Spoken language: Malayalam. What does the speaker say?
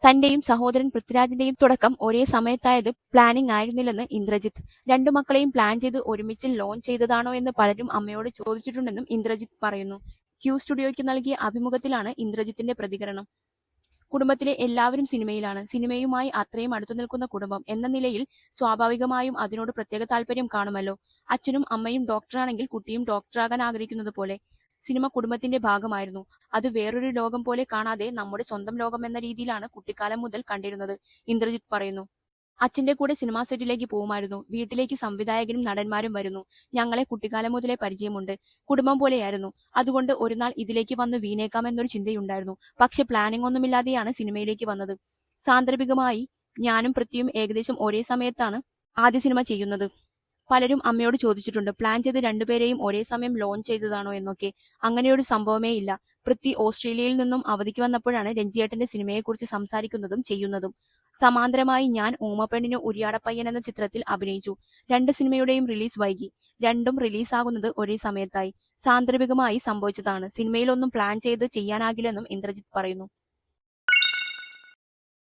തന്റെയും സഹോദരൻ പൃഥ്വിരാജിന്റെയും തുടക്കം ഒരേ സമയത്തായത് പ്ലാനിംഗ് ആയിരുന്നില്ലെന്ന് ഇന്ദ്രജിത്ത്. രണ്ടു മക്കളെയും പ്ലാൻ ചെയ്ത് ഒരുമിച്ച് ലോഞ്ച് ചെയ്തതാണോ എന്ന് പലരും അമ്മയോട് ചോദിച്ചിട്ടുണ്ടെന്നും ഇന്ദ്രജിത്ത് പറയുന്നു. ക്യൂ സ്റ്റുഡിയോയ്ക്ക് നൽകിയ അഭിമുഖത്തിലാണ് ഇന്ദ്രജിത്തിന്റെ പ്രതികരണം. കുടുംബത്തിലെ എല്ലാവരും സിനിമയിലാണ്. സിനിമയുമായി അത്രയും അടുത്തു നിൽക്കുന്ന കുടുംബം എന്ന നിലയിൽ സ്വാഭാവികമായും അതിനോട് പ്രത്യേക താല്പര്യം കാണുമല്ലോ. അച്ഛനും അമ്മയും ഡോക്ടറാണെങ്കിൽ കുട്ടിയും ഡോക്ടറാകാൻ ആഗ്രഹിക്കുന്നത് പോലെ സിനിമ കുടുംബത്തിന്റെ ഭാഗമായിരുന്നു. അത് വേറൊരു ലോകം പോലെ കാണാതെ നമ്മുടെ സ്വന്തം ലോകം എന്ന രീതിയിലാണ് കുട്ടിക്കാലം മുതൽ കണ്ടിരുന്നത്. ഇന്ദ്രജിത്ത് പറയുന്നു. അച്ഛന്റെ കൂടെ സിനിമാ സെറ്റിലേക്ക് പോകുമായിരുന്നു. വീട്ടിലേക്ക് സംവിധായകരും നടന്മാരും വരുന്നു. ഞങ്ങളെ കുട്ടിക്കാലം മുതലേ പരിചയമുണ്ട്. കുടുംബം പോലെയായിരുന്നു. അതുകൊണ്ട് ഒരു നാൾ ഇതിലേക്ക് വന്ന് വീണേക്കാമെന്നൊരു ചിന്തയുണ്ടായിരുന്നു. പക്ഷെ പ്ലാനിംഗ് ഒന്നുമില്ലാതെയാണ് സിനിമയിലേക്ക് വന്നത്. സാന്ദർഭികമായി ഞാനും പൃഥ്വിയും ഏകദേശം ഒരേ സമയത്താണ് ആദ്യ സിനിമ ചെയ്യുന്നത്. പലരും അമ്മയോട് ചോദിച്ചിട്ടുണ്ട്, പ്ലാൻ ചെയ്ത് രണ്ടുപേരെയും ഒരേ സമയം ലോഞ്ച് ചെയ്തതാണോ എന്നൊക്കെ. അങ്ങനെയൊരു സംഭവമേ ഇല്ല. പൃഥ്വി ഓസ്ട്രേലിയയിൽ നിന്നും അവധിക്ക് വന്നപ്പോഴാണ് രഞ്ജിയേട്ടന്റെ സിനിമയെക്കുറിച്ച് സംസാരിക്കുന്നതും ചെയ്യുന്നതും. സമാന്തരമായി ഞാൻ ഊമപ്പെണ്ണിന് ഉരിയാടപ്പയ്യൻ എന്ന ചിത്രത്തിൽ അഭിനയിച്ചു. 2 സിനിമയുടെയും റിലീസ് വൈകി. രണ്ടും റിലീസാകുന്നത് ഒരേ സമയത്തായി. സാന്ദർഭികമായി സംഭവിച്ചതാണ്. സിനിമയിലൊന്നും പ്ലാൻ ചെയ്ത് ചെയ്യാനാകില്ലെന്നും ഇന്ദ്രജിത്ത് പറയുന്നു.